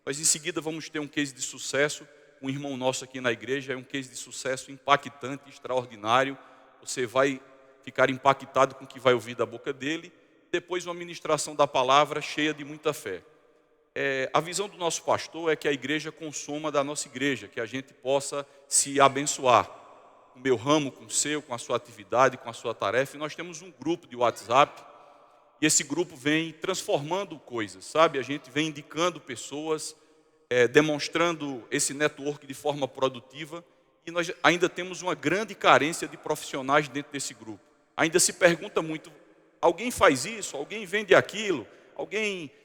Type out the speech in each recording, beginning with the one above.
Nós em seguida vamos ter um case de sucesso, um irmão nosso aqui na igreja, é um case de sucesso impactante, extraordinário. Você vai ficar impactado com o que vai ouvir da boca dele. Depois uma ministração da palavra cheia de muita fé. A visão do nosso pastor é que a igreja consuma da nossa igreja, que a gente possa se abençoar. Com o meu ramo, com o seu, com a sua atividade, com a sua tarefa. E nós temos um grupo de WhatsApp, e esse grupo vem transformando coisas, sabe? A gente vem indicando pessoas, demonstrando esse network de forma produtiva, e nós ainda temos uma grande carência de profissionais dentro desse grupo. Ainda se pergunta muito, alguém faz isso? Alguém vende aquilo?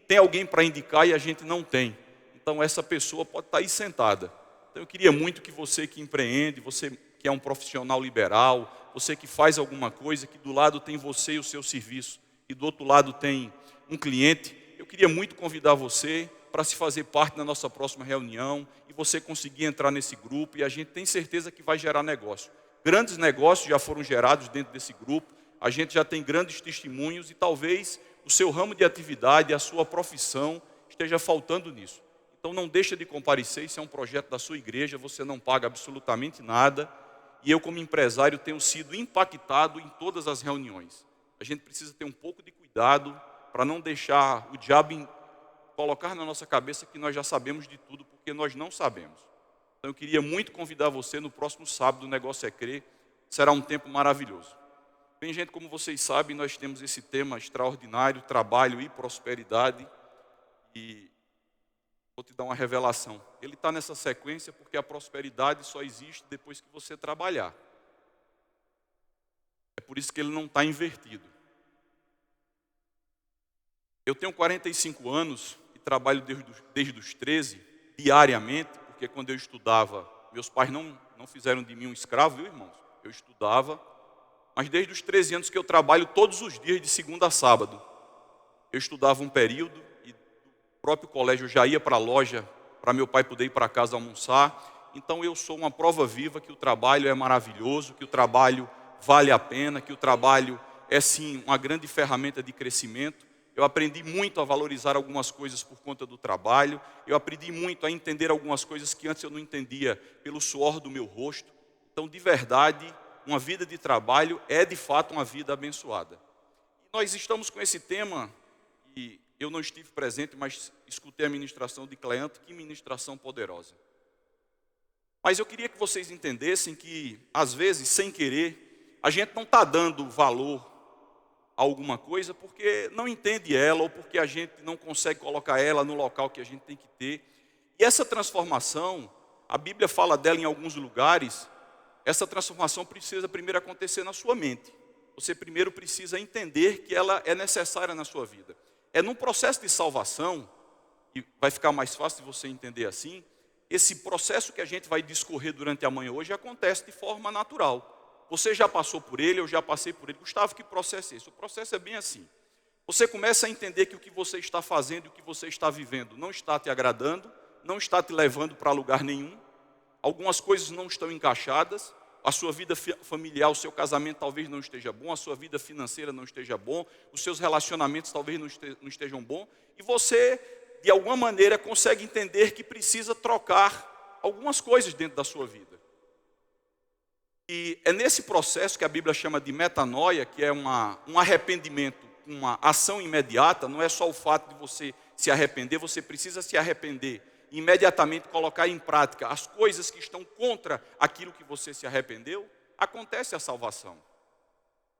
Tem alguém para indicar e a gente não tem. Então essa pessoa pode estar aí sentada. Então eu queria muito que você que empreende, você que é um profissional liberal, você que faz alguma coisa, que do lado tem você e o seu serviço, e do outro lado tem um cliente, eu queria muito convidar você para se fazer parte da nossa próxima reunião, e você conseguir entrar nesse grupo, e a gente tem certeza que vai gerar negócio. Grandes negócios já foram gerados dentro desse grupo, a gente já tem grandes testemunhos, e talvez o seu ramo de atividade, a sua profissão, esteja faltando nisso. Então não deixa de comparecer, isso é um projeto da sua igreja, você não paga absolutamente nada, e eu como empresário tenho sido impactado em todas as reuniões. A gente precisa ter um pouco de cuidado para não deixar o diabo colocar na nossa cabeça que nós já sabemos de tudo, porque nós não sabemos. Então eu queria muito convidar você no próximo sábado, o Negócio é Crer, será um tempo maravilhoso. Bem, gente, como vocês sabem, nós temos esse tema extraordinário, trabalho e prosperidade, e vou te dar uma revelação. Ele está nessa sequência porque a prosperidade só existe depois que você trabalhar. É por isso que ele não está invertido. Eu tenho 45 anos e trabalho desde os 13, diariamente, porque quando eu estudava, meus pais não fizeram de mim um escravo, viu, irmãos? Eu estudava, mas desde os 13 anos que eu trabalho todos os dias, de segunda a sábado. Eu estudava um período e do próprio colégio eu já ia para a loja para meu pai poder ir para casa almoçar. Então eu sou uma prova viva que o trabalho é maravilhoso, que o trabalho vale a pena, que o trabalho é sim uma grande ferramenta de crescimento. Eu aprendi muito a valorizar algumas coisas por conta do trabalho. Eu aprendi muito a entender algumas coisas que antes eu não entendia pelo suor do meu rosto. Então, de verdade, uma vida de trabalho é de fato uma vida abençoada. E nós estamos com esse tema, e eu não estive presente, mas escutei a ministração de Cleanto, que ministração poderosa. Mas eu queria que vocês entendessem que, às vezes, sem querer, a gente não está dando valor a alguma coisa porque não entende ela, ou porque a gente não consegue colocar ela no local que a gente tem que ter. E essa transformação, a Bíblia fala dela em alguns lugares. Essa transformação precisa primeiro acontecer na sua mente. Você primeiro precisa entender que ela é necessária na sua vida. É num processo de salvação, e vai ficar mais fácil de você entender assim, esse processo que a gente vai discorrer durante a manhã hoje acontece de forma natural. Você já passou por ele, eu já passei por ele. Gustavo, que processo é esse? O processo é bem assim. Você começa a entender que o que você está fazendo e o que você está vivendo não está te agradando, não está te levando para lugar nenhum. Algumas coisas não estão encaixadas, a sua vida familiar, o seu casamento talvez não esteja bom, a sua vida financeira não esteja bom, os seus relacionamentos talvez não estejam bom, e você, de alguma maneira, consegue entender que precisa trocar algumas coisas dentro da sua vida. E é nesse processo que a Bíblia chama de metanoia, que é um arrependimento, uma ação imediata. Não é só o fato de você se arrepender, você precisa se arrepender e imediatamente colocar em prática as coisas que estão contra aquilo que você se arrependeu. Acontece a salvação.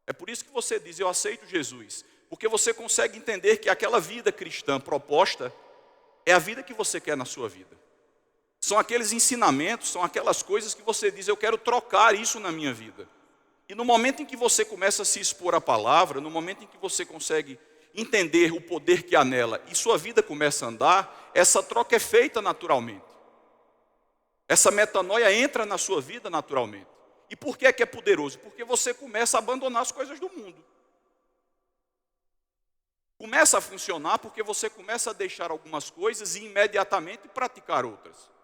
É por isso que você diz, eu aceito Jesus, porque você consegue entender que aquela vida cristã proposta é a vida que você quer na sua vida. São aqueles ensinamentos, são aquelas coisas que você diz, eu quero trocar isso na minha vida. E no momento em que você começa a se expor à palavra, no momento em que você consegue entender o poder que há nela e sua vida começa a andar, essa troca é feita naturalmente. Essa metanoia entra na sua vida naturalmente. E por que é poderoso? Porque você começa a abandonar as coisas do mundo. Começa a funcionar porque você começa a deixar algumas coisas e imediatamente praticar outras.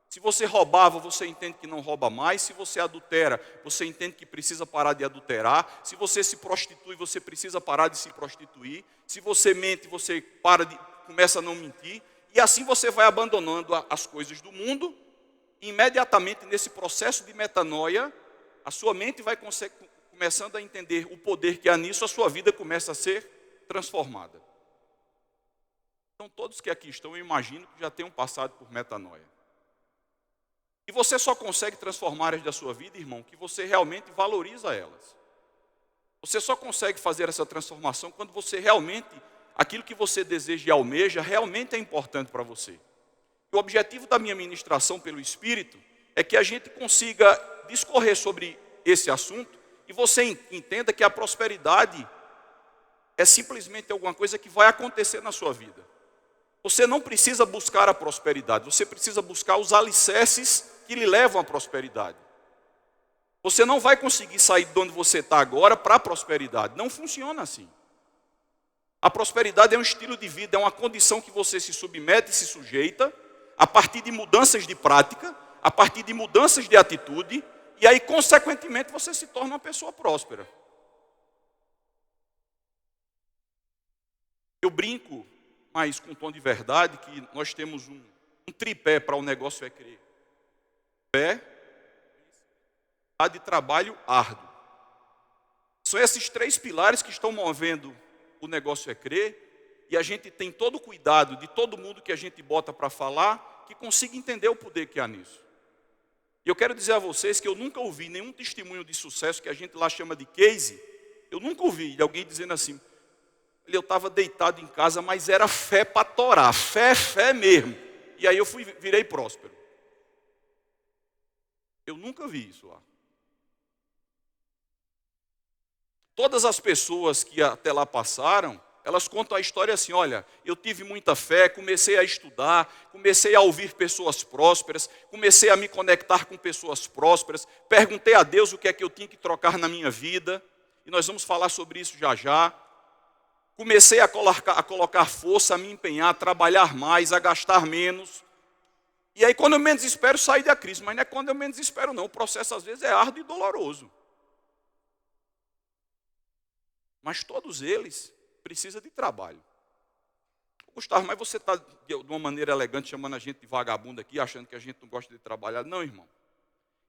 Se você roubava, você entende que não rouba mais. Se você adultera, você entende que precisa parar de adulterar. Se você se prostitui, você precisa parar de se prostituir. Se você mente, você começa a não mentir. E assim você vai abandonando as coisas do mundo, e imediatamente nesse processo de metanoia, a sua mente vai começando a entender o poder que há nisso, a sua vida começa a ser transformada. Então todos que aqui estão, eu imagino que já tenham passado por metanoia. E você só consegue transformar as da sua vida, irmão, que você realmente valoriza elas. Você só consegue fazer essa transformação quando você realmente, aquilo que você deseja e almeja, realmente é importante para você. O objetivo da minha ministração pelo Espírito é que a gente consiga discorrer sobre esse assunto e você entenda que a prosperidade é simplesmente alguma coisa que vai acontecer na sua vida. Você não precisa buscar a prosperidade, você precisa buscar os alicerces que lhe levam à prosperidade. Você não vai conseguir sair de onde você está agora para a prosperidade. Não funciona assim. A prosperidade é um estilo de vida, é uma condição que você se submete e se sujeita a partir de mudanças de prática, a partir de mudanças de atitude, e aí, consequentemente, você se torna uma pessoa próspera. Eu brinco, mas com tom de verdade, que nós temos um tripé para o negócio é crer. Fé, de trabalho árduo. São esses três pilares que estão movendo o negócio é crer, e a gente tem todo o cuidado de todo mundo que a gente bota para falar, que consiga entender o poder que há nisso. E eu quero dizer a vocês que eu nunca ouvi nenhum testemunho de sucesso, que a gente lá chama de case, eu nunca ouvi de alguém dizendo assim, eu estava deitado em casa, mas era fé para torar, fé mesmo. E aí eu virei próspero. Eu nunca vi isso lá. Todas as pessoas que até lá passaram, elas contam a história assim, olha, eu tive muita fé, comecei a estudar, comecei a ouvir pessoas prósperas, comecei a me conectar com pessoas prósperas, perguntei a Deus o que é que eu tinha que trocar na minha vida, e nós vamos falar sobre isso já já. Comecei a colocar força, a me empenhar, a trabalhar mais, a gastar menos. E aí quando eu menos espero, sair da crise, mas não é quando eu menos espero não, o processo às vezes é árduo e doloroso. Mas todos eles precisam de trabalho. Gustavo, mas você está de uma maneira elegante chamando a gente de vagabundo aqui, achando que a gente não gosta de trabalhar. Não, irmão.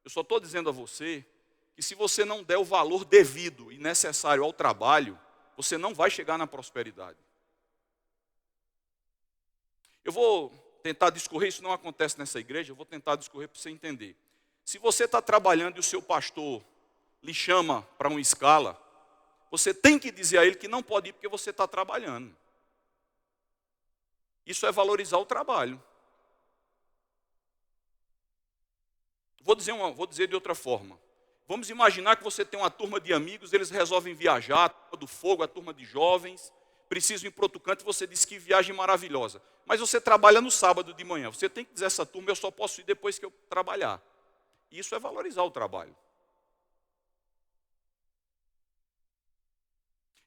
Eu só estou dizendo a você que se você não der o valor devido e necessário ao trabalho, você não vai chegar na prosperidade. Eu vou tentar discorrer, isso não acontece nessa igreja, eu vou tentar discorrer para você entender. Se você está trabalhando e o seu pastor lhe chama para uma escala, você tem que dizer a ele que não pode ir porque você está trabalhando. Isso é valorizar o trabalho. Vou dizer de outra forma. Vamos imaginar que você tem uma turma de amigos, eles resolvem viajar, a turma do fogo, a turma de jovens, precisam ir para outro canto e você diz que viagem maravilhosa. Mas você trabalha no sábado de manhã. Você tem que dizer a essa turma, eu só posso ir depois que eu trabalhar. Isso é valorizar o trabalho.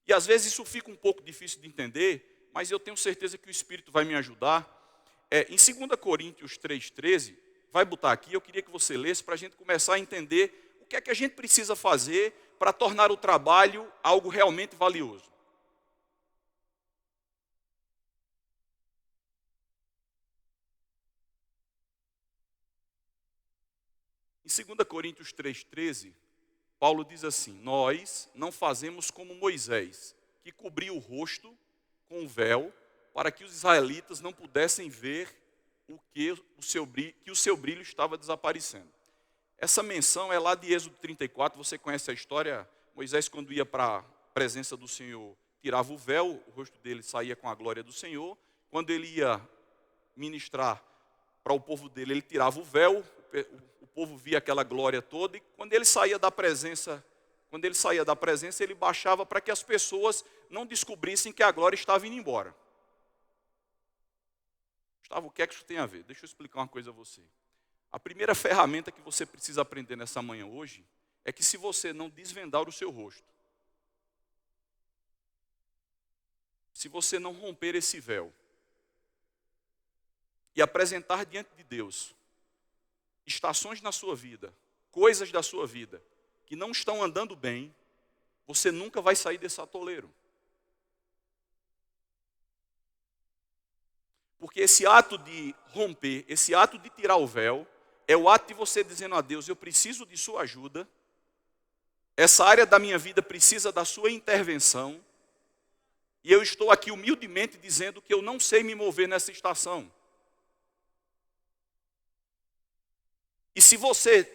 E às vezes isso fica um pouco difícil de entender, mas eu tenho certeza que o Espírito vai me ajudar. Em 2 Coríntios 3,13, vai botar aqui, eu queria que você lesse para a gente começar a entender o que é que a gente precisa fazer para tornar o trabalho algo realmente valioso. Em 2 Coríntios 3,13, Paulo diz assim, nós não fazemos como Moisés, que cobriu o rosto com um véu, para que os israelitas não pudessem ver que o seu brilho estava desaparecendo. Essa menção é lá de Êxodo 34, você conhece a história, Moisés quando ia para a presença do Senhor, tirava o véu, o rosto dele saía com a glória do Senhor, quando ele ia ministrar para o povo dele, ele tirava o véu, o povo via aquela glória toda, e quando ele saía da presença, ele baixava para que as pessoas não descobrissem que a glória estava indo embora. Gustavo, o que é que isso tem a ver? Deixa eu explicar uma coisa a você. A primeira ferramenta que você precisa aprender nessa manhã hoje é que se você não desvendar o seu rosto, se você não romper esse véu e apresentar diante de Deus estações na sua vida, coisas da sua vida que não estão andando bem, você nunca vai sair desse atoleiro. Porque esse ato de romper, esse ato de tirar o véu, é o ato de você dizendo a Deus: eu preciso de sua ajuda, essa área da minha vida precisa da sua intervenção, e eu estou aqui humildemente dizendo que eu não sei me mover nessa estação. E se você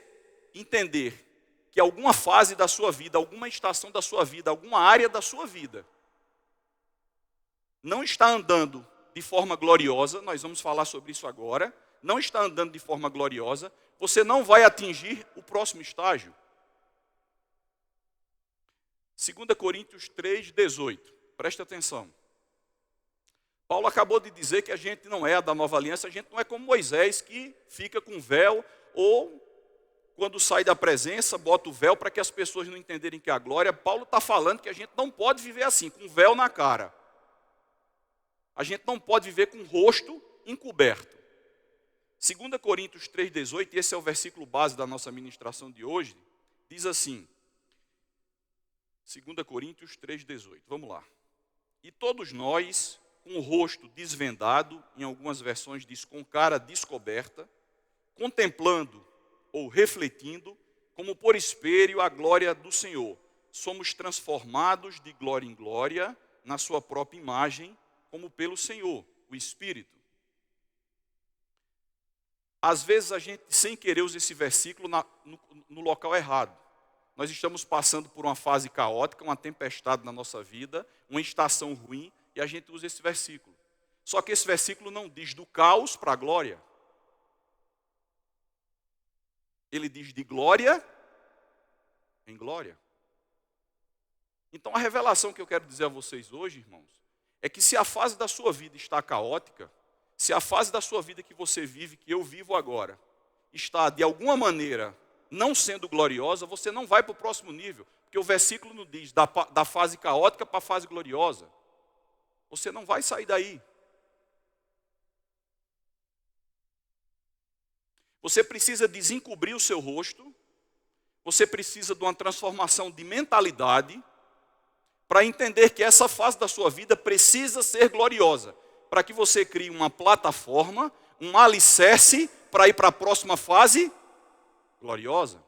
entender que alguma fase da sua vida, alguma estação da sua vida, alguma área da sua vida não está andando de forma gloriosa, nós vamos falar sobre isso agora, não está andando de forma gloriosa, você não vai atingir o próximo estágio. 2 Coríntios 3:18, preste atenção. Paulo acabou de dizer que a gente não é da nova aliança, a gente não é como Moisés, que fica com véu, ou quando sai da presença, bota o véu para que as pessoas não entenderem que é a glória. Paulo está falando que a gente não pode viver assim, com véu na cara. A gente não pode viver com o rosto encoberto. 2 Coríntios 3:18, e esse é o versículo base da nossa ministração de hoje, diz assim, 2 Coríntios 3:18, vamos lá. E todos nós, com o rosto desvendado, em algumas versões diz com cara descoberta, contemplando ou refletindo, como por espelho, a glória do Senhor, somos transformados de glória em glória, na sua própria imagem, como pelo Senhor, o Espírito. Às vezes a gente, sem querer, usa esse versículo no local errado. Nós estamos passando por uma fase caótica, uma tempestade na nossa vida, uma estação ruim, e a gente usa esse versículo. Só que esse versículo não diz do caos para a glória. Ele diz de glória em glória. Então a revelação que eu quero dizer a vocês hoje, irmãos, é que se a fase da sua vida está caótica, se a fase da sua vida que você vive, que eu vivo agora, está de alguma maneira não sendo gloriosa, você não vai para o próximo nível, porque o versículo não diz da fase caótica para a fase gloriosa. Você não vai sair daí. Você precisa desencobrir o seu rosto, você precisa de uma transformação de mentalidade, para entender que essa fase da sua vida precisa ser gloriosa, para que você crie uma plataforma, um alicerce para ir para a próxima fase gloriosa.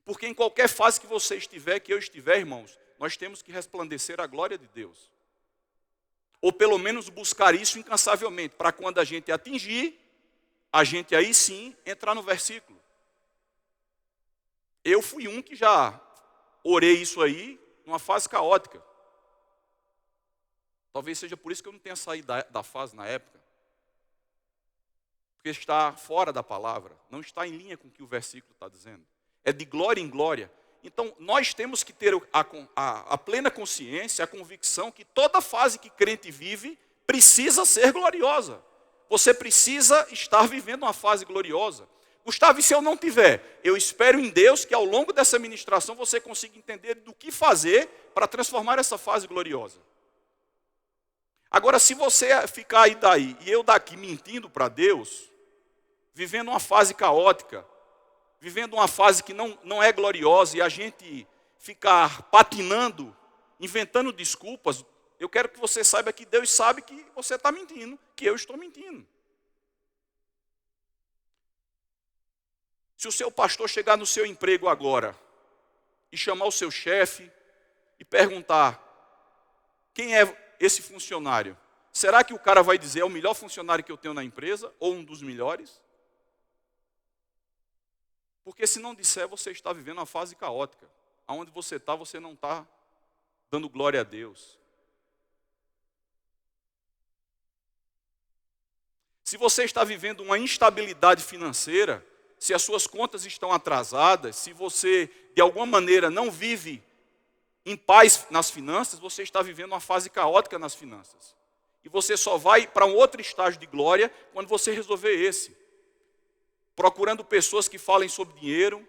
Porque em qualquer fase que você estiver, que eu estiver, irmãos, nós temos que resplandecer a glória de Deus. Ou pelo menos buscar isso incansavelmente, para quando a gente atingir, a gente aí sim entrar no versículo. Eu fui um que já orei isso aí numa fase caótica. Talvez seja por isso que eu não tenha saído da fase na época. Porque está fora da palavra, não está em linha com o que o versículo está dizendo. É de glória em glória. Então, nós temos que ter a plena consciência, a convicção que toda fase que crente vive precisa ser gloriosa. Você precisa estar vivendo uma fase gloriosa. Gustavo, e se eu não tiver? Eu espero em Deus que ao longo dessa ministração você consiga entender do que fazer para transformar essa fase gloriosa. Agora, se você ficar aí daí e eu daqui mentindo para Deus, vivendo uma fase caótica, vivendo uma fase que não é gloriosa, e a gente ficar patinando, inventando desculpas, eu quero que você saiba que Deus sabe que você está mentindo, que eu estou mentindo. Se o seu pastor chegar no seu emprego agora e chamar o seu chefe e perguntar quem é esse funcionário, será que o cara vai dizer é o melhor funcionário que eu tenho na empresa ou um dos melhores? Porque se não disser, você está vivendo uma fase caótica. Aonde você não está dando glória a Deus. Se você está vivendo uma instabilidade financeira, se as suas contas estão atrasadas, se você de alguma maneira não vive em paz nas finanças, você está vivendo uma fase caótica nas finanças. E você só vai para um outro estágio de glória quando você resolver esse. Procurando pessoas que falem sobre dinheiro.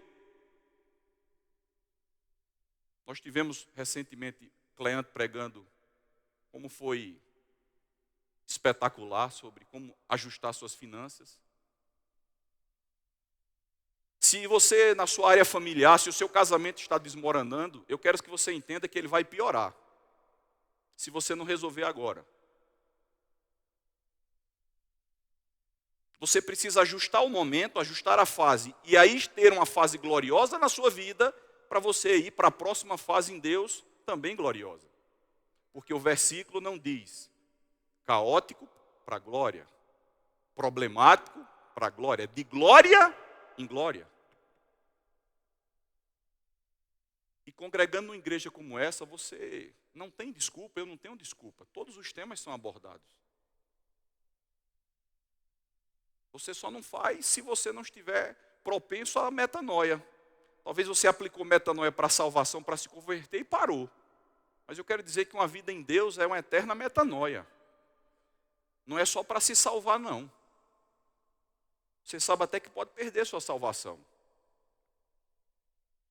Nós tivemos recentemente Cleante pregando como foi espetacular sobre como ajustar suas finanças. Se você, na sua área familiar, se o seu casamento está desmoronando, eu quero que você entenda que ele vai piorar, se você não resolver agora. Você precisa ajustar o momento, ajustar a fase, e aí ter uma fase gloriosa na sua vida, para você ir para a próxima fase em Deus, também gloriosa. Porque o versículo não diz caótico para glória, problemático para glória, de glória em glória. E congregando numa igreja como essa, você não tem desculpa, eu não tenho desculpa. Todos os temas são abordados. Você só não faz se você não estiver propenso à metanoia. Talvez você aplicou metanoia para a salvação, para se converter e parou. Mas eu quero dizer que uma vida em Deus é uma eterna metanoia. Não é só para se salvar, não. Você sabe até que pode perder sua salvação.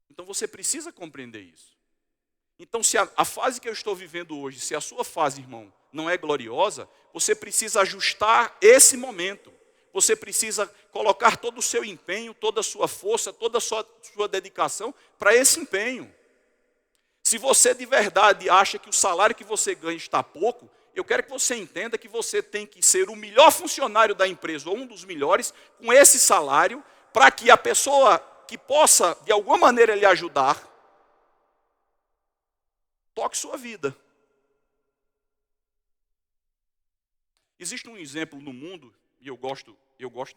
Então você precisa compreender isso. Então se a fase que eu estou vivendo hoje, se a sua fase, irmão, não é gloriosa, você precisa ajustar esse momento. Você precisa colocar todo o seu empenho, toda a sua força, toda a sua dedicação para esse empenho. Se você de verdade acha que o salário que você ganha está pouco, eu quero que você entenda que você tem que ser o melhor funcionário da empresa, ou um dos melhores, com esse salário, para que a pessoa que possa, de alguma maneira, lhe ajudar, toque sua vida. Existe um exemplo no mundo, e eu gosto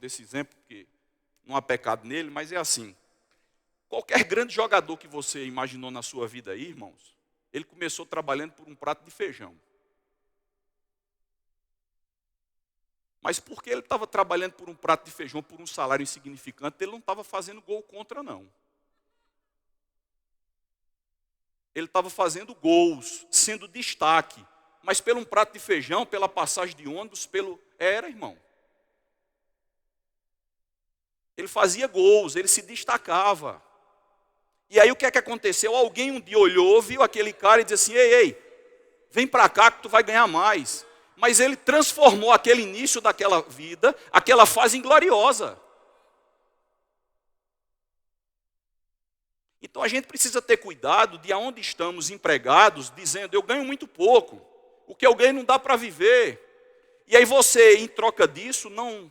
desse exemplo, porque não há pecado nele, mas é assim. Qualquer grande jogador que você imaginou na sua vida aí, irmãos, ele começou trabalhando por um prato de feijão. Mas porque ele estava trabalhando por um prato de feijão, por um salário insignificante, ele não estava fazendo gol contra, não. Ele estava fazendo gols, sendo destaque. Mas pelo um prato de feijão, pela passagem de ônibus, Era, irmão. Ele fazia gols, ele se destacava. E aí o que é que aconteceu? Alguém um dia olhou, viu aquele cara e disse assim, ei, vem para cá que tu vai ganhar mais. Mas ele transformou aquele início daquela vida, aquela fase em gloriosa. Então a gente precisa ter cuidado de aonde estamos empregados, dizendo, eu ganho muito pouco, o que eu ganho não dá para viver. E aí você, em troca disso, não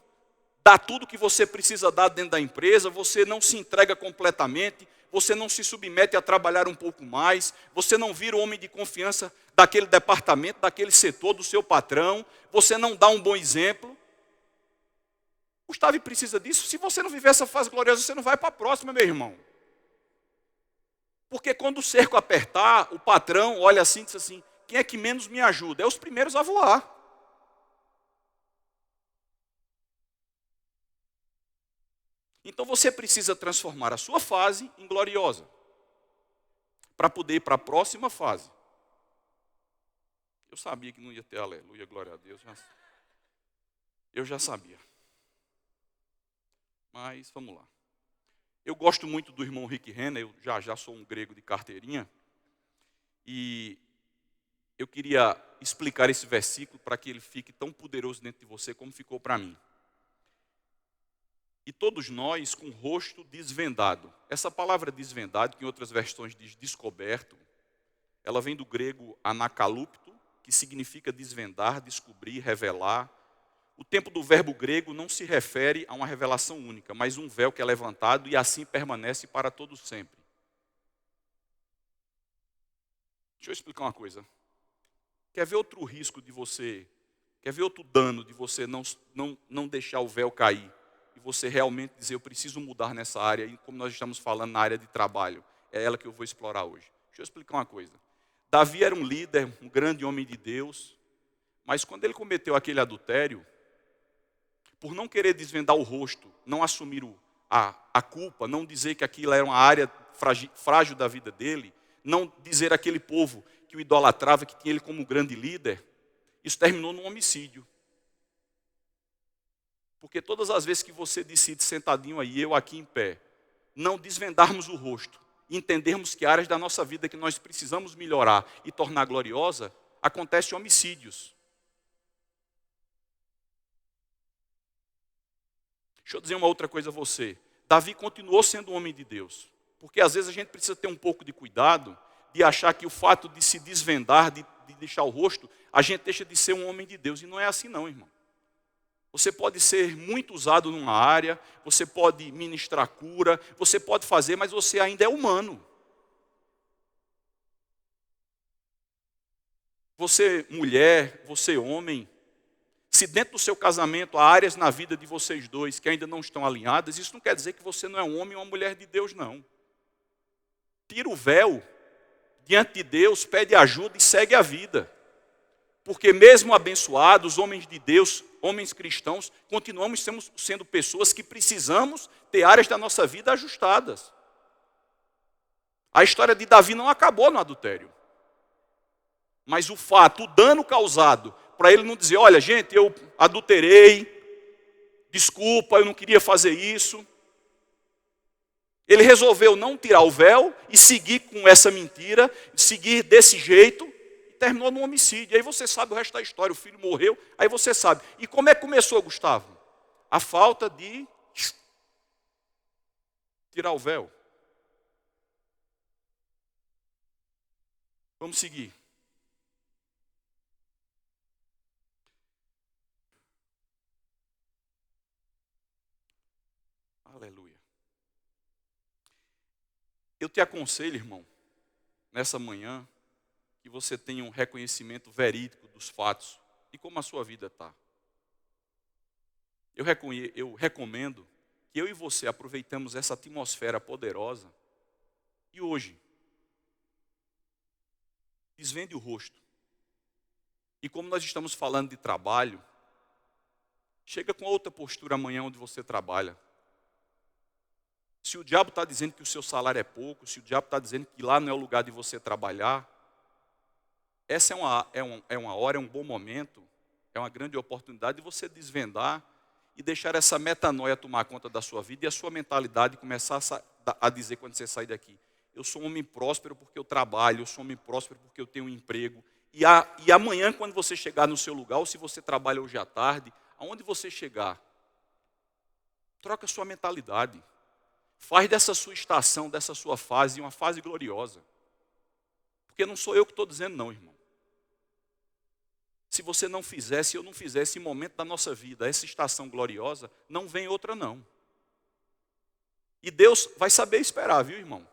dá tudo que você precisa dar dentro da empresa, você não se entrega completamente, você não se submete a trabalhar um pouco mais, você não vira o homem de confiança daquele departamento, daquele setor, do seu patrão, você não dá um bom exemplo. Gustavo precisa disso. Se você não viver essa fase gloriosa, você não vai para a próxima, meu irmão. Porque quando o cerco apertar, o patrão olha assim e diz assim, quem é que menos me ajuda? É os primeiros a voar. Então você precisa transformar a sua fase em gloriosa, para poder ir para a próxima fase. Eu sabia que não ia ter aleluia, glória a Deus. Eu já sabia. Mas vamos lá. Eu gosto muito do irmão Rick Renner, eu já sou um grego de carteirinha. E eu queria explicar esse versículo para que ele fique tão poderoso dentro de você como ficou para mim. E todos nós com o rosto desvendado. Essa palavra desvendado, que em outras versões diz descoberto, ela vem do grego anakalupto, que significa desvendar, descobrir, revelar. O tempo do verbo grego não se refere a uma revelação única, mas um véu que é levantado e assim permanece para todo sempre. Deixa eu explicar uma coisa. Quer ver outro risco de você, quer ver outro dano de você não deixar o véu cair? E você realmente dizer, eu preciso mudar nessa área, e como nós estamos falando na área de trabalho, é ela que eu vou explorar hoje. Deixa eu explicar uma coisa. Davi era um líder, um grande homem de Deus, mas quando ele cometeu aquele adultério, por não querer desvendar o rosto, não assumir a culpa, não dizer que aquilo era uma área frágil da vida dele, não dizer àquele povo que o idolatrava, que tinha ele como grande líder, isso terminou num homicídio. Porque todas as vezes que você decide sentadinho aí, eu aqui em pé, não desvendarmos o rosto, entendermos que áreas da nossa vida que nós precisamos melhorar e tornar gloriosa, acontecem homicídios. Deixa eu dizer uma outra coisa a você. Davi continuou sendo um homem de Deus. Porque às vezes a gente precisa ter um pouco de cuidado de achar que o fato de se desvendar, de deixar o rosto, a gente deixa de ser um homem de Deus. E não é assim não, irmão. Você pode ser muito usado numa área, você pode ministrar cura, você pode fazer, mas você ainda é humano. Você, mulher, você, homem, se dentro do seu casamento há áreas na vida de vocês dois que ainda não estão alinhadas, isso não quer dizer que você não é um homem ou uma mulher de Deus, não. Tira o véu diante de Deus, pede ajuda e segue a vida. Porque mesmo abençoados, homens de Deus, homens cristãos, continuamos sendo pessoas que precisamos ter áreas da nossa vida ajustadas. A história de Davi não acabou no adultério. Mas o fato, o dano causado, para ele não dizer, olha gente, eu adulterei, desculpa, eu não queria fazer isso. Ele resolveu não tirar o véu e seguir com essa mentira, seguir desse jeito, e terminou no homicídio. Aí você sabe o resto da história, o filho morreu, aí você sabe. E como é que começou, Gustavo? A falta de tirar o véu. Vamos seguir. Aleluia. Eu te aconselho, irmão, nessa manhã, que você tenha um reconhecimento verídico dos fatos e como a sua vida está. Eu recomendo que eu e você aproveitemos essa atmosfera poderosa e hoje, desvende o rosto. E como nós estamos falando de trabalho, chega com outra postura amanhã onde você trabalha. Se o diabo está dizendo que o seu salário é pouco, se o diabo está dizendo que lá não é o lugar de você trabalhar, essa é uma hora, é um bom momento, é uma grande oportunidade de você desvendar e deixar essa metanoia tomar conta da sua vida e a sua mentalidade começar a dizer quando você sair daqui, eu sou um homem próspero porque eu trabalho, eu sou um homem próspero porque eu tenho um emprego. E amanhã, quando você chegar no seu lugar, ou se você trabalha hoje à tarde, aonde você chegar, troca a sua mentalidade. Faz dessa sua estação, dessa sua fase, uma fase gloriosa. Porque não sou eu que estou dizendo não, irmão. Se você não fizer, se eu não fizer esse momento da nossa vida, essa estação gloriosa, não vem outra não. E Deus vai saber esperar, viu, irmão?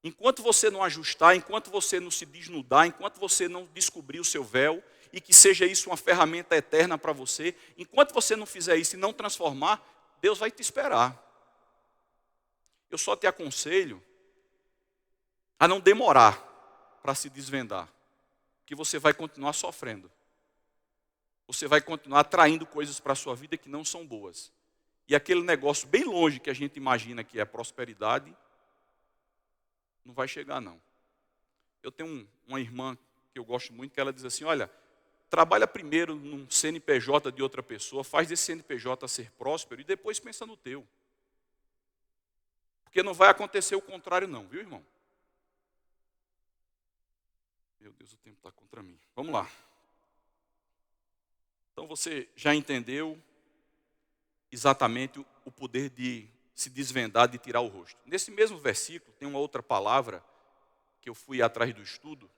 Enquanto você não ajustar, enquanto você não se desnudar, enquanto você não descobrir o seu véu, e que seja isso uma ferramenta eterna para você, enquanto você não fizer isso e não transformar, Deus vai te esperar. Eu só te aconselho a não demorar para se desvendar, que você vai continuar sofrendo. Você vai continuar atraindo coisas para a sua vida que não são boas. E aquele negócio bem longe que a gente imagina que é prosperidade, não vai chegar não. Eu tenho uma irmã que eu gosto muito, que ela diz assim, olha, trabalha primeiro num CNPJ de outra pessoa, faz desse CNPJ ser próspero e depois pensa no teu. Porque não vai acontecer o contrário não, viu, irmão? Meu Deus, o tempo está contra mim. Vamos lá. Então você já entendeu exatamente o poder de se desvendar, de tirar o rosto. Nesse mesmo versículo tem uma outra palavra que eu fui atrás do estudo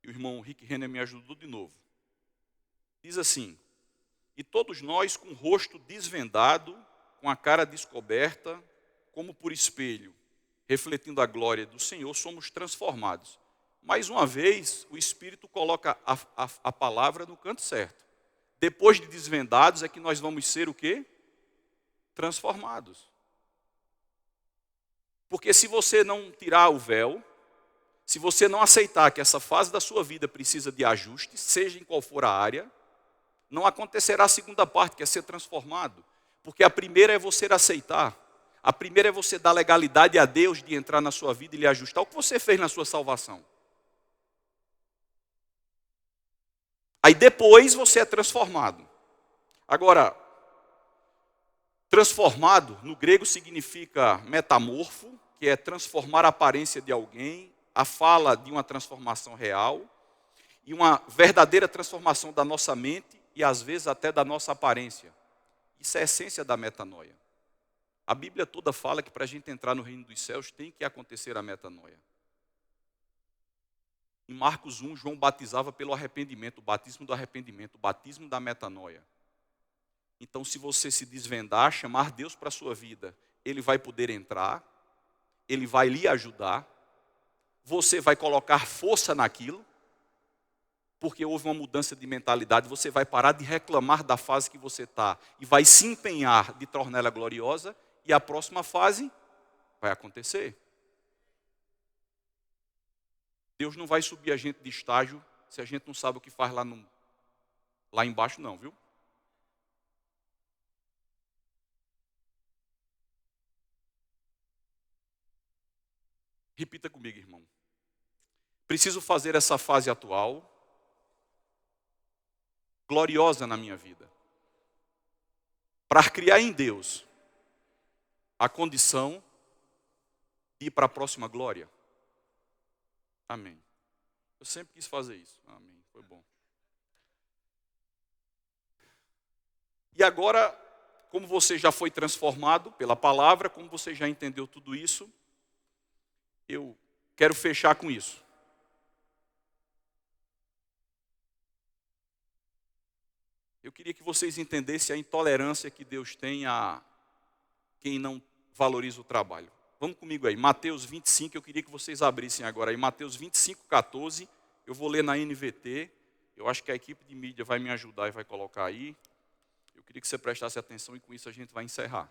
e o irmão Rick Renner me ajudou de novo. Diz assim, e todos nós com o rosto desvendado, com a cara descoberta, como por espelho, refletindo a glória do Senhor, somos transformados. Mais uma vez, o Espírito coloca a palavra no canto certo. Depois de desvendados é que nós vamos ser o quê? Transformados. Porque se você não tirar o véu, se você não aceitar que essa fase da sua vida precisa de ajuste, seja em qual for a área, não acontecerá a segunda parte, que é ser transformado. Porque a primeira é você aceitar. A primeira é você dar legalidade a Deus de entrar na sua vida e lhe ajustar. O que você fez na sua salvação? Aí depois você é transformado. Agora, transformado no grego significa metamorfo, que é transformar a aparência de alguém, a fala de uma transformação real e uma verdadeira transformação da nossa mente e às vezes até da nossa aparência. Isso é a essência da metanoia. A Bíblia toda fala que para a gente entrar no reino dos céus tem que acontecer a metanoia. Em Marcos 1, João batizava pelo arrependimento, o batismo do arrependimento, o batismo da metanoia. Então, se você se desvendar, chamar Deus para a sua vida, Ele vai poder entrar, Ele vai lhe ajudar, você vai colocar força naquilo, porque houve uma mudança de mentalidade, você vai parar de reclamar da fase que você está e vai se empenhar de torná-la gloriosa, e a próxima fase vai acontecer. Deus não vai subir a gente de estágio se a gente não sabe o que faz lá embaixo não, viu? Repita comigo, irmão. Preciso fazer essa fase atual gloriosa na minha vida, para criar em Deus a condição de ir para a próxima glória. Amém. Eu sempre quis fazer isso. Amém. Foi bom. E agora, como você já foi transformado pela palavra, como você já entendeu tudo isso, eu quero fechar com isso. Eu queria que vocês entendessem a intolerância que Deus tem a quem não valoriza o trabalho. Vamos comigo aí, Mateus 25, eu queria que vocês abrissem agora aí, Mateus 25, 14, eu vou ler na NVT, eu acho que a equipe de mídia vai me ajudar e vai colocar aí. Eu queria que você prestasse atenção e com isso a gente vai encerrar.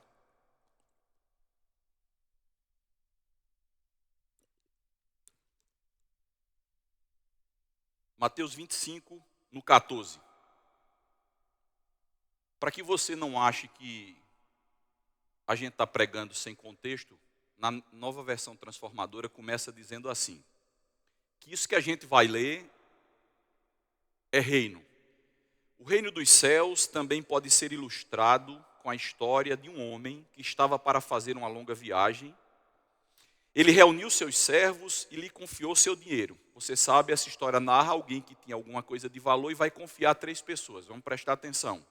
Mateus 25, no 14. Para que você não ache que a gente está pregando sem contexto, na Nova Versão Transformadora começa dizendo assim, que isso que a gente vai ler é reino. O reino dos céus também pode ser ilustrado com a história de um homem que estava para fazer uma longa viagem. Ele reuniu seus servos e lhe confiou seu dinheiro. Você sabe, essa história narra alguém que tinha alguma coisa de valor e vai confiar a 3 pessoas. Vamos prestar atenção.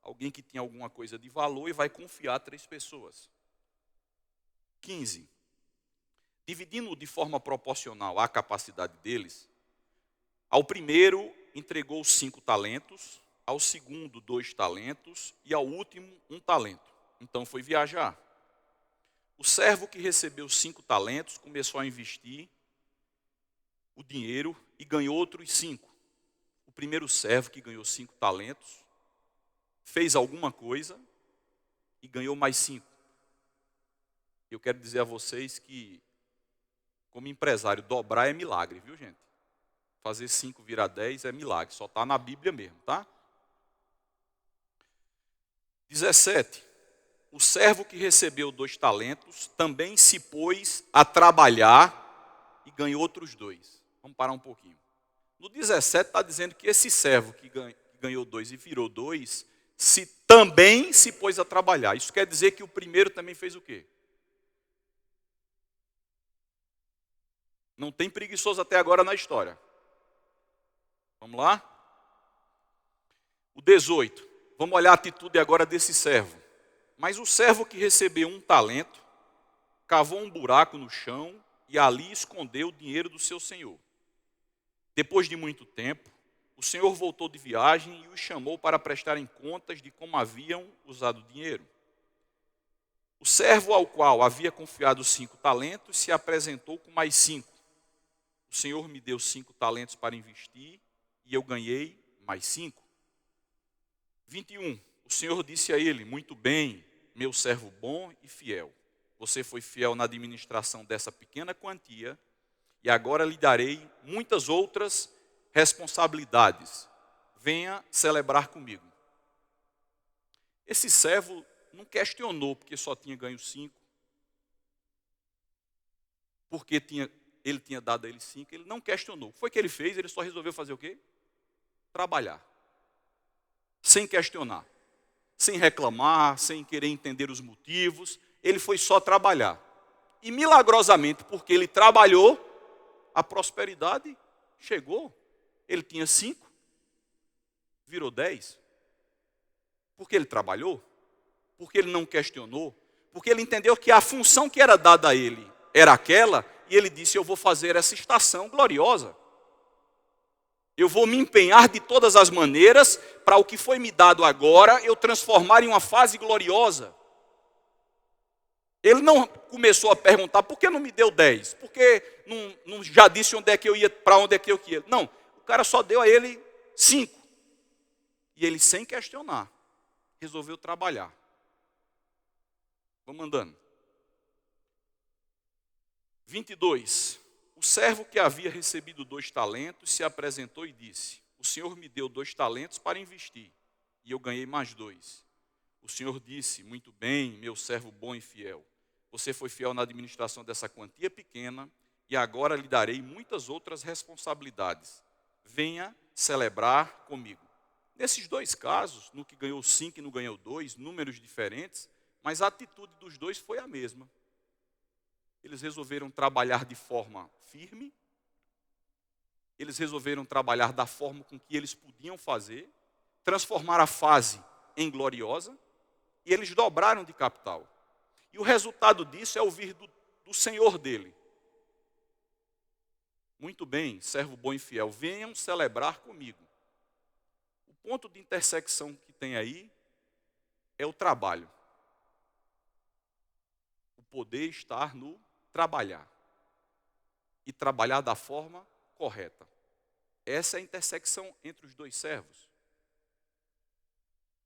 Alguém que tinha alguma coisa de valor e vai confiar a 3 pessoas. 15. Dividindo de forma proporcional à capacidade deles, ao primeiro entregou 5 talentos, ao segundo 2 talentos e ao último 1 talento. Então foi viajar. O servo que recebeu 5 talentos começou a investir o dinheiro e ganhou outros 5. O primeiro servo que ganhou 5 talentos fez alguma coisa e ganhou mais 5. Eu quero dizer a vocês que, como empresário, dobrar é milagre, viu, gente? Fazer 5 virar 10 é milagre, só está na Bíblia mesmo, tá? 17. O servo que recebeu 2 talentos também se pôs a trabalhar e ganhou outros 2. Vamos parar um pouquinho. No 17 está dizendo que esse servo que ganhou 2 e virou 2, também se pôs a trabalhar. Isso quer dizer que o primeiro também fez o quê? Não tem preguiçoso até agora na história. Vamos lá? O 18. Vamos olhar a atitude agora desse servo. Mas o servo que recebeu 1 talento, cavou um buraco no chão e ali escondeu o dinheiro do seu senhor. Depois de muito tempo, o senhor voltou de viagem e os chamou para prestarem contas de como haviam usado o dinheiro. O servo ao qual havia confiado 5 talentos se apresentou com mais 5. O senhor me deu 5 talentos para investir e eu ganhei mais 5. 21. O senhor disse a ele, muito bem, meu servo bom e fiel. Você foi fiel na administração dessa pequena quantia e agora lhe darei muitas outras responsabilidades. Venha celebrar comigo. Esse servo não questionou porque só tinha ganho 5. Porque ele tinha dado a ele 5, ele não questionou. O que foi que ele fez? Ele só resolveu fazer o quê? Trabalhar. Sem questionar. Sem reclamar, sem querer entender os motivos. Ele foi só trabalhar. E milagrosamente, porque ele trabalhou, a prosperidade chegou. Ele tinha 5, virou 10. Porque ele trabalhou, porque ele não questionou, porque ele entendeu que a função que era dada a ele era aquela, e ele disse, eu vou fazer essa estação gloriosa. Eu vou me empenhar de todas as maneiras para o que foi me dado agora eu transformar em uma fase gloriosa. Ele não começou a perguntar, por que não me deu 10? Por que não já disse onde é que eu ia, para onde é que eu ia? Não, o cara só deu a ele 5. E ele, sem questionar, resolveu trabalhar. Vamos andando. 22. O servo que havia recebido 2 talentos se apresentou e disse: o Senhor me deu 2 talentos para investir, e eu ganhei mais 2. O Senhor disse: muito bem, meu servo bom e fiel. Você foi fiel na administração dessa quantia pequena, e agora lhe darei muitas outras responsabilidades. Venha celebrar comigo. Nesses 2 casos, no que ganhou 5 e no ganhou 2, números diferentes, mas a atitude dos 2 foi a mesma. Eles resolveram trabalhar de forma firme, eles resolveram trabalhar da forma com que eles podiam fazer, transformar a fase em gloriosa, e eles dobraram de capital. E o resultado disso é ouvir do Senhor dele: muito bem, servo bom e fiel, venham celebrar comigo. O ponto de intersecção que tem aí é o trabalho. O poder estar no trabalhar. E trabalhar da forma correta. Essa é a intersecção entre os 2 servos.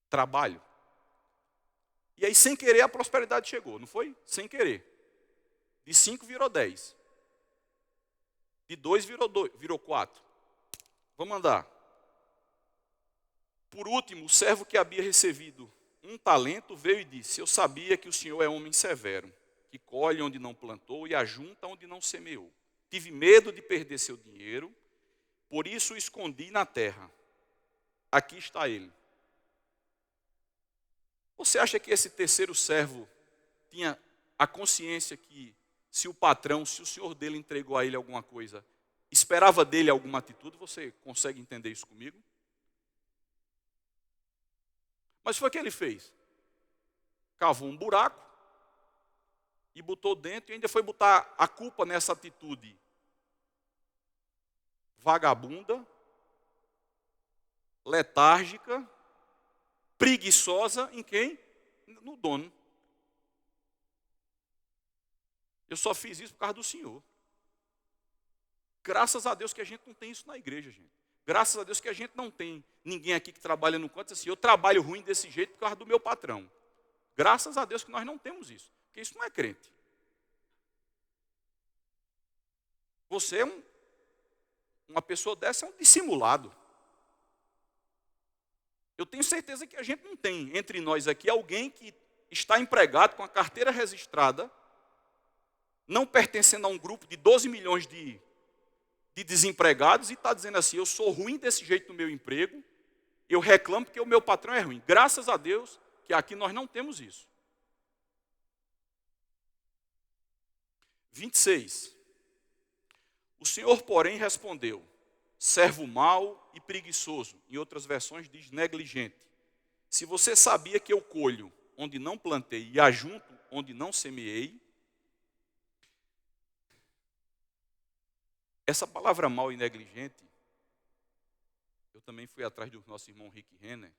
Trabalho. E aí, sem querer, a prosperidade chegou, não foi? Sem querer. De 5 virou 10. De 2 virou 4. Vamos andar. Por último, o servo que havia recebido 1 talento veio e disse: eu sabia que o Senhor é homem severo, que colhe onde não plantou e ajunta onde não semeou. Tive medo de perder seu dinheiro, por isso o escondi na terra. Aqui está ele. Você acha que esse terceiro servo tinha a consciência que, se o patrão, se o senhor dele entregou a ele alguma coisa, esperava dele alguma atitude? Você consegue entender isso comigo? Mas foi o que ele fez. Cavou um buraco e botou dentro, e ainda foi botar a culpa nessa atitude vagabunda, letárgica, preguiçosa, em quem? No dono. Eu só fiz isso por causa do Senhor. Graças a Deus que a gente não tem isso na igreja, gente. Graças a Deus que a gente não tem ninguém aqui que trabalha no canto assim: eu trabalho ruim desse jeito por causa do meu patrão. Graças a Deus que nós não temos isso, porque isso não é crente. Você é uma pessoa dessa, é um dissimulado. Eu tenho certeza que a gente não tem entre nós aqui alguém que está empregado com a carteira registrada, não pertencendo a um grupo de 12 milhões de desempregados, e está dizendo assim: eu sou ruim desse jeito no meu emprego, eu reclamo porque o meu patrão é ruim. Graças a Deus que aqui nós não temos isso. 26. O Senhor, porém, respondeu: servo mau e preguiçoso. Em outras versões diz negligente. Se você sabia que eu colho onde não plantei e ajunto onde não semeei. Essa palavra mau e negligente, eu também fui atrás do nosso irmão Rick Renner,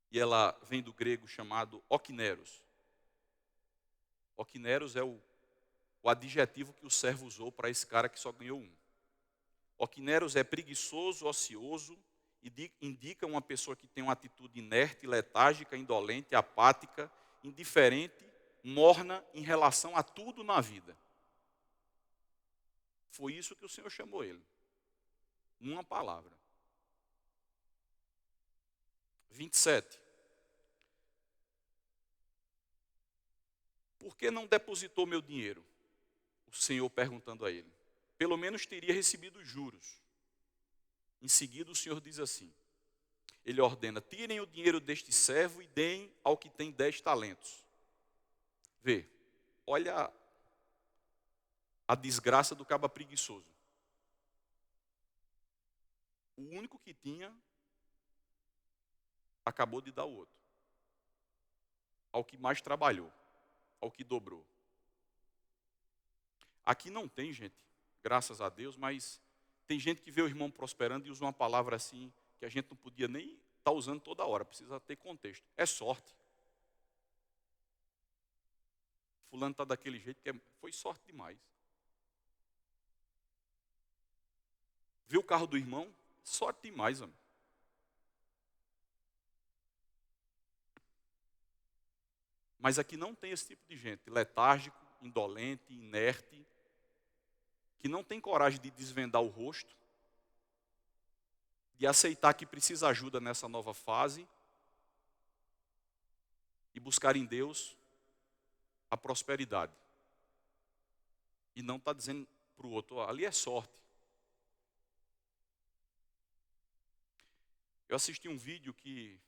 e ela vem do grego chamado okineros. Okineros é o adjetivo que o servo usou para esse cara que só ganhou 1. Okineros é preguiçoso, ocioso, e indica uma pessoa que tem uma atitude inerte, letárgica, indolente, apática, indiferente, morna em relação a tudo na vida. Foi isso que o Senhor chamou ele. Numa palavra. 27. Por que não depositou meu dinheiro? O Senhor perguntando a ele. Pelo menos teria recebido juros. Em seguida o Senhor diz assim. Ele ordena: tirem o dinheiro deste servo e deem ao que tem 10 talentos. Vê, olha a desgraça do caba preguiçoso. O único que tinha, acabou de dar o outro. Ao que mais trabalhou, ao que dobrou. Aqui não tem, gente, graças a Deus, mas Tem gente que vê o irmão prosperando e usa uma palavra assim, que a gente não podia nem estar usando toda hora, precisa ter contexto. É sorte. Fulano está daquele jeito, foi sorte demais. Vê o carro do irmão, sorte demais, homem. Mas aqui não tem esse tipo de gente, letárgico, indolente, inerte, que não tem coragem de desvendar o rosto, de aceitar que precisa ajuda nessa nova fase e buscar em Deus a prosperidade. E não está dizendo para o outro, ali é sorte. Eu assisti um vídeo que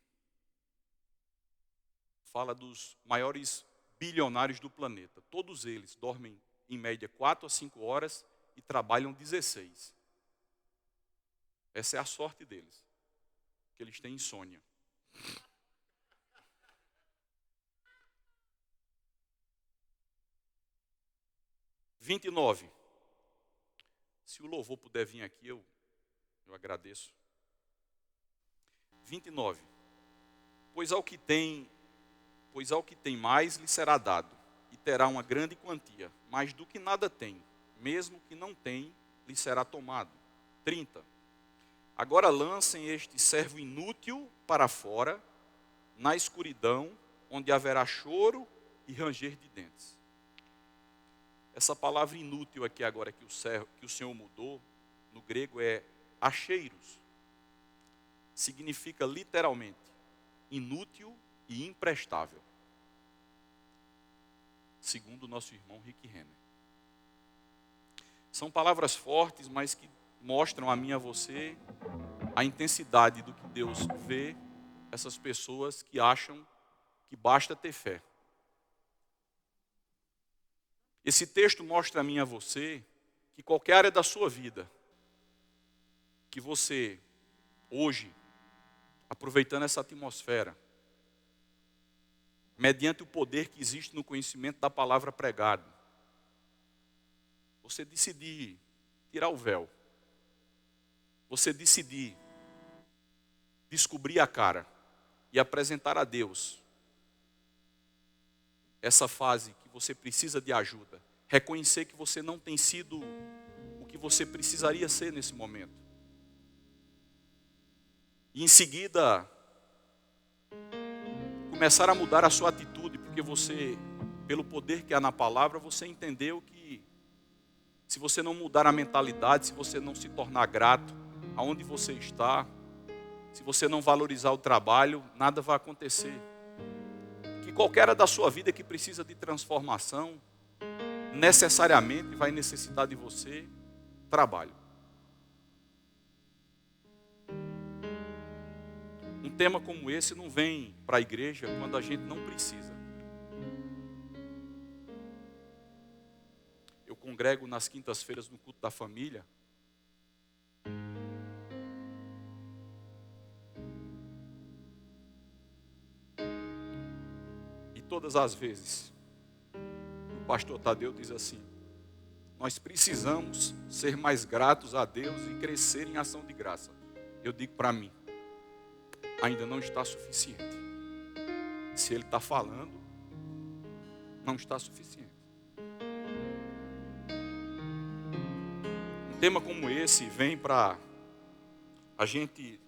fala dos maiores bilionários do planeta. Todos eles dormem em média 4 a 5 horas e trabalham 16. Essa é a sorte deles, que eles têm insônia. (29) Se o louvor puder vir aqui, eu agradeço. 29. Pois ao que tem mais lhe será dado, e terá uma grande quantia, mas do que nada tem, mesmo que não tem, lhe será tomado. 30. Agora lancem este servo inútil para fora, na escuridão, onde haverá choro e ranger de dentes. Essa palavra inútil aqui agora que o Senhor mudou, no grego é acheiros. Significa literalmente inútil e imprestável. Segundo o nosso irmão Rick Renner. São palavras fortes, mas que mostram a mim e a você a intensidade do que Deus vê essas pessoas que acham que basta ter fé. Esse texto mostra a mim e a você que qualquer área da sua vida, que você, hoje, aproveitando essa atmosfera, mediante o poder que existe no conhecimento da palavra pregada, você decidir tirar o véu, você decidir descobrir a cara e apresentar a Deus essa fase que você precisa de ajuda, reconhecer que você não tem sido o que você precisaria ser nesse momento. E em seguida, começar a mudar a sua atitude, porque você, pelo poder que há na palavra, você entendeu que se você não mudar a mentalidade, se você não se tornar grato aonde você está, se você não valorizar o trabalho, nada vai acontecer. Que qualquer área da sua vida que precisa de transformação, necessariamente vai necessitar de você trabalho. Um tema como esse não vem para a igreja quando a gente não precisa. Eu congrego nas quintas-feiras no culto da família. E todas as vezes, o pastor Tadeu diz assim: nós precisamos ser mais gratos a Deus e crescer em ação de graça. Eu digo para mim, ainda não está suficiente. Se ele está falando, não está suficiente. Um tema como esse vem para a gente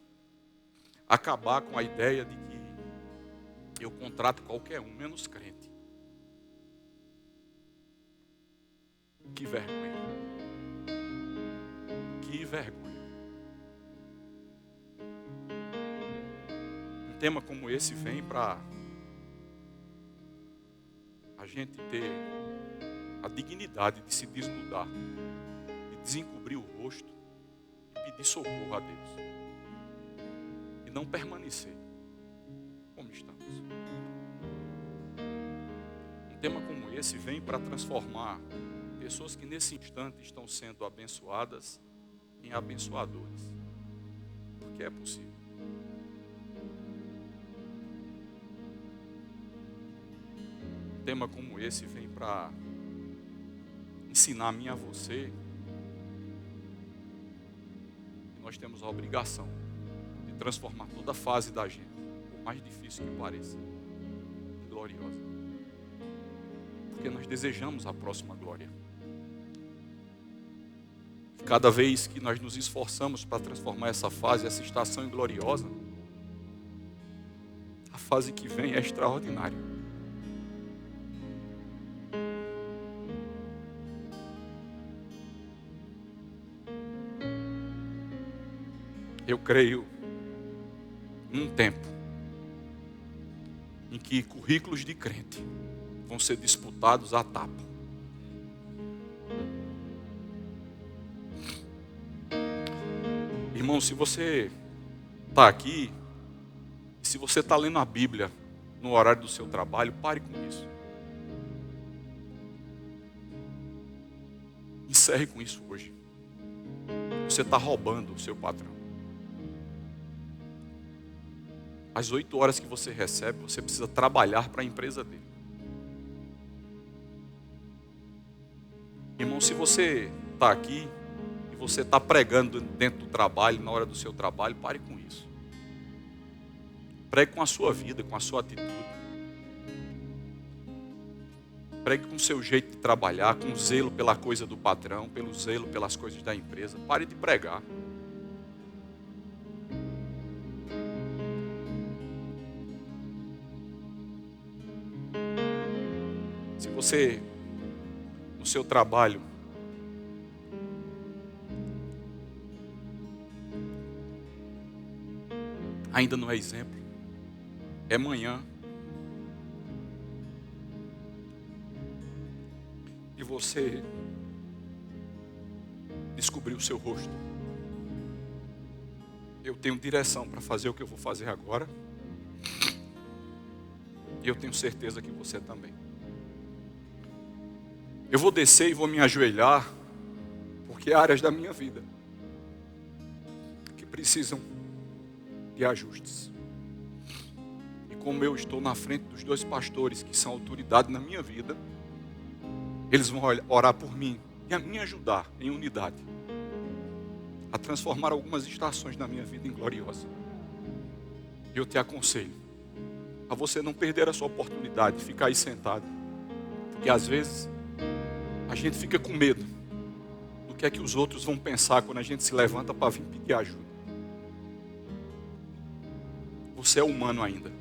acabar com a ideia de que eu contrato qualquer um, menos crente. Que vergonha. Que vergonha. Um tema como esse vem para a gente ter a dignidade de se desnudar, de desencobrir o rosto e pedir socorro a Deus. E não permanecer como estamos. Um tema como esse vem para transformar pessoas que nesse instante estão sendo abençoadas em abençoadores. Porque é possível. Um tema como esse vem para ensinar a mim e a você nós temos a obrigação de transformar toda a fase da gente, por mais difícil que pareça, em gloriosa. Porque nós desejamos a próxima glória. Cada vez que nós nos esforçamos para transformar essa fase, essa estação em gloriosa, a fase que vem é extraordinária. Eu creio num tempo em que currículos de crente vão ser disputados à tapa. Irmão, se você está aqui, se você está lendo a Bíblia no horário do seu trabalho, pare com isso. Encerre com isso hoje. Você está roubando o seu patrão. As 8 horas que você recebe, você precisa trabalhar para a empresa dele. Irmão, se você está aqui e você está pregando dentro do trabalho, na hora do seu trabalho, pare com isso. Pregue com a sua vida, com a sua atitude. Pregue com o seu jeito de trabalhar, com zelo pela coisa do patrão, pelo zelo pelas coisas da empresa. Pare de pregar. Se você, no seu trabalho, ainda não é exemplo, é manhã de você descobrir o seu rosto. Eu tenho direção para fazer o que eu vou fazer agora, e eu tenho certeza que você também. Eu vou descer e vou me ajoelhar, porque há áreas da minha vida que precisam de ajustes. E como eu estou na frente dos 2 pastores que são autoridade na minha vida, eles vão orar por mim e a me ajudar em unidade a transformar algumas estações da minha vida em gloriosa. Eu te aconselho a você não perder a sua oportunidade de ficar aí sentado, porque às vezes a gente fica com medo do que é que os outros vão pensar quando a gente se levanta para vir pedir ajuda. Você é humano ainda.